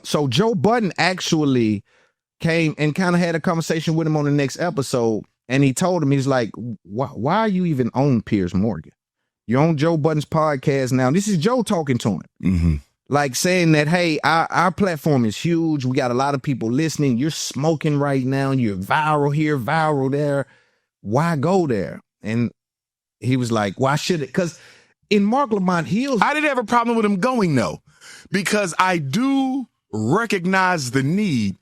So Joe Budden actually came and kind of had a conversation with him on the next episode, and he told him, he's like, why are you even on Piers Morgan? You're on Joe Budden's podcast now. This is Joe talking to him. Mm-hmm. Like saying that, hey, our platform is huge. We got a lot of people listening. You're smoking right now. You're viral here, viral there. Why go there? And he was like, why should it? Because in Mark Lamont Hill's... I didn't have a problem with him going, though, because I do recognize the need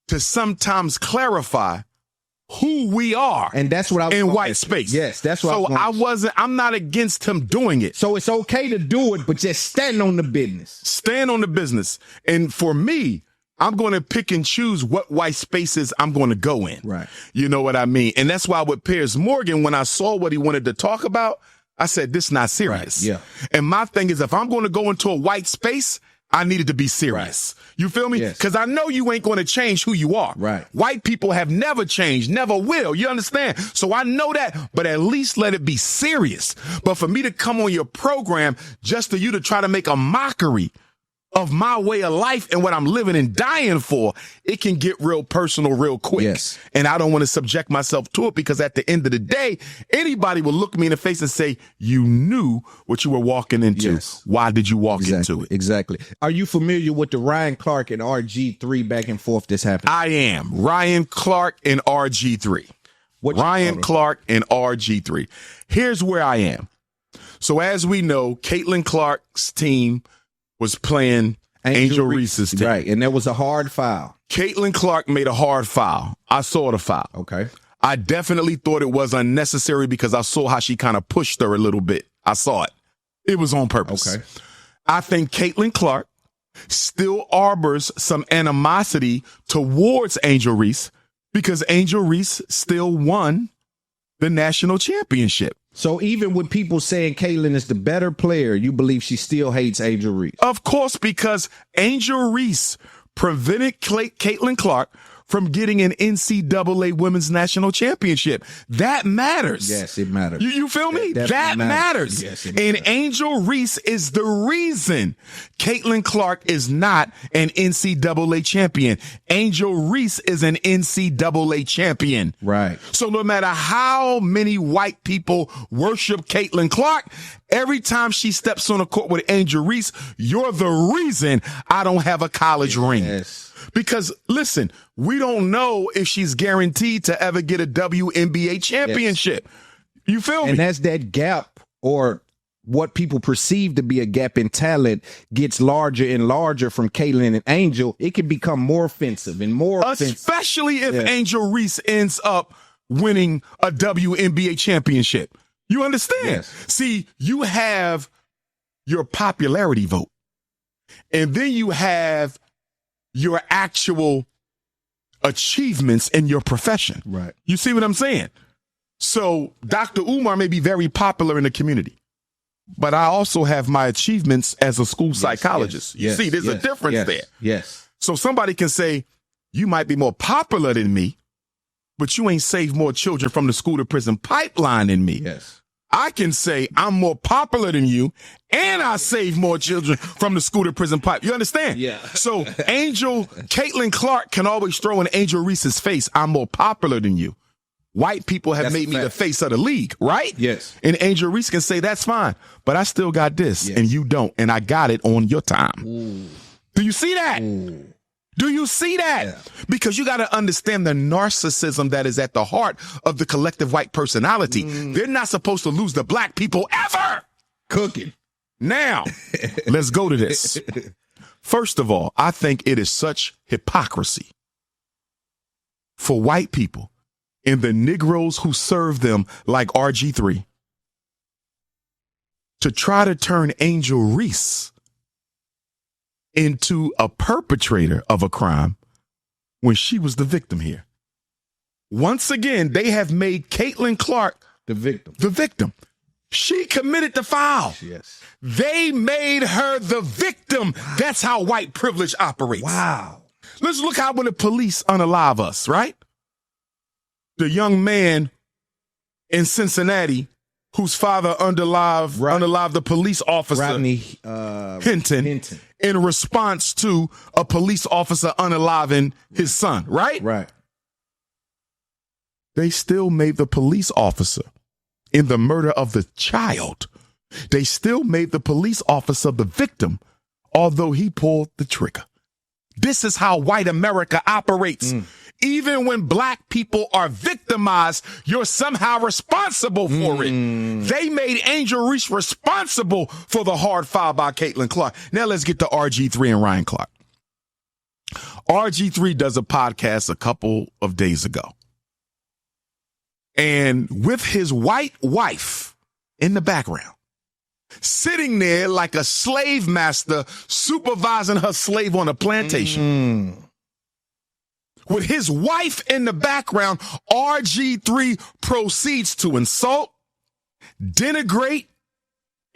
to sometimes clarify who we are, and that's what I was in white space. Yes, that's what. I'm not against him doing it. So it's okay to do it, but just stand on the business. Stand on the business. And for me, I'm going to pick and choose what white spaces I'm going to go in. Right. You know what I mean? And that's why with Piers Morgan, when I saw what he wanted to talk about, I said, this is not serious. Right. Yeah. And my thing is, if I'm going to go into a white space, I needed to be serious. Right. You feel me? Because I know you ain't going to change who you are. Right. White people have never changed, never will. You understand? So I know that, but at least let it be serious. But for me to come on your program just for you to try to make a mockery of my way of life and what I'm living and dying for, it can get real personal real quick. Yes. And I don't want to subject myself to it, because at the end of the day, anybody will look me in the face and say, you knew what you were walking into. Yes. Why did you walk into it? Exactly. Are you familiar with the Ryan Clark and RG3 back and forth this happened? I am. Ryan Clark and RG3. Ryan Clark and RG3. Here's where I am. So as we know, Caitlyn Clark's team was playing Angel Reese's team. Right, and there was a hard foul. Caitlyn Clark made a hard foul. I saw the foul. Okay. I definitely thought it was unnecessary because I saw how she kind of pushed her a little bit. I saw it. It was on purpose. Okay. I think Caitlyn Clark still harbors some animosity towards Angel Reese because Angel Reese still won the national championship. So even with people saying Caitlyn is the better player, you believe she still hates Angel Reese? Of course, because Angel Reese prevented Caitlyn Clark from getting an NCAA Women's National Championship. That matters. Yes, it matters. You feel me? That matters. Yes, it matters. And Angel Reese is the reason Caitlyn Clark is not an NCAA champion. Angel Reese is an NCAA champion. Right. So no matter how many white people worship Caitlyn Clark, every time she steps on a court with Angel Reese, you're the reason I don't have a college ring. Yes. Because, listen, we don't know if she's guaranteed to ever get a WNBA championship. Yes. You feel me? And as that gap, or what people perceive to be a gap in talent, gets larger and larger from Caitlyn and Angel, it can become more offensive and more offensive. Especially if Angel Reese ends up winning a WNBA championship. You understand? Yes. See, you have your popularity vote, and then you have your actual achievements in your profession. Right. You see what I'm saying? So Dr. Umar may be very popular in the community, but I also have my achievements as a school psychologist. You see, there's a difference there. Yes. So somebody can say, you might be more popular than me, but you ain't saved more children from the school to prison pipeline than me. Yes. I can say I'm more popular than you, and I save more children from the school to prison pipe. You understand? Yeah. So Caitlyn Clark can always throw in Angel Reese's face, I'm more popular than you. White people have made me the face of the league, right? Yes. And Angel Reese can say, that's fine, but I still got this, and you don't, and I got it on your time. Ooh. Do you see that? Ooh. Do you see that? Yeah. Because you got to understand the narcissism that is at the heart of the collective white personality. They're not supposed to lose to black people ever. Cooking. Now, let's go to this. First of all, I think it is such hypocrisy for white people and the Negroes who serve them like RG3 to try to turn Angel Reese into a perpetrator of a crime when she was the victim here. Once again, they have made Caitlyn Clark the victim. The victim. She committed the foul. Yes. They made her the victim. That's how white privilege operates. Wow. Let's look how when the police unalive us, right? The young man in Cincinnati whose father unalived the police officer Rodney Hinton in response to a police officer unaliving his son, right? Right. They still made the police officer in the murder of the child. They still made the police officer the victim, although he pulled the trigger. This is how white America operates. Even when black people are victimized, you're somehow responsible for it. They made Angel Reese responsible for the hard foul by Caitlyn Clark. Now let's get to RG3 and Ryan Clark. RG3 does a podcast a couple of days ago. And with his white wife in the background, sitting there like a slave master supervising her slave on a plantation. With his wife in the background, RG3 proceeds to insult, denigrate,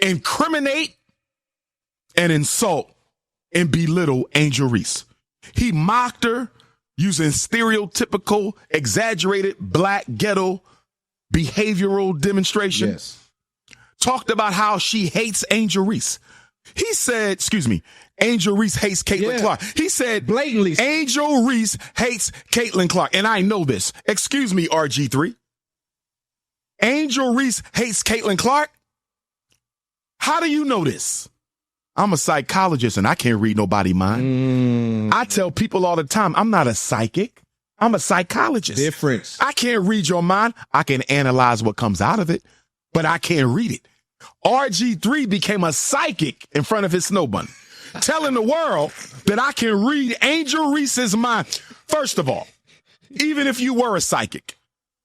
incriminate, and insult and belittle Angel Reese. He mocked her using stereotypical, exaggerated black ghetto behavioral demonstration. Yes. Talked about how she hates Angel Reese. He said, Angel Reese hates Caitlyn Clark. He said, Blatantly. Angel Reese hates Caitlyn Clark. And I know this. Excuse me, RG3. Angel Reese hates Caitlyn Clark? How do you know this? I'm a psychologist and I can't read nobody's mind. I tell people all the time, I'm not a psychic. I'm a psychologist. Difference. I can't read your mind. I can analyze what comes out of it, but I can't read it. RG3 became a psychic in front of his snow bunny, telling the world that I can read Angel Reese's mind. First of all, even if you were a psychic,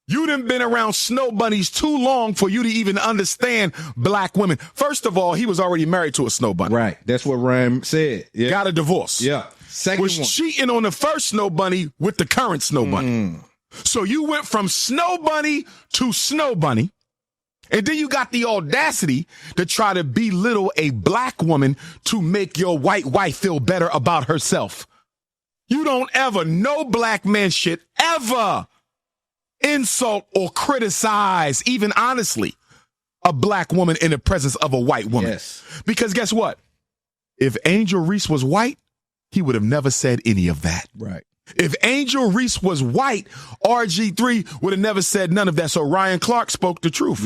you done been around snow bunnies too long for you to even understand black women. First of all, he was already married to a snow bunny. Right. That's what Ryan said. Yeah. Got a divorce. Yeah. Second was one. cheating on the first snow bunny with the current snow bunny. So you went from snow bunny to snow bunny. And then you got the audacity to try to belittle a black woman to make your white wife feel better about herself. You don't ever, no black man should ever insult or criticize, even honestly, a black woman in the presence of a white woman. Yes. Because guess what? If Angel Reese was white, he would have never said any of that. Right. If Angel Reese was white, RG3 would have never said none of that. So Ryan Clark spoke the truth.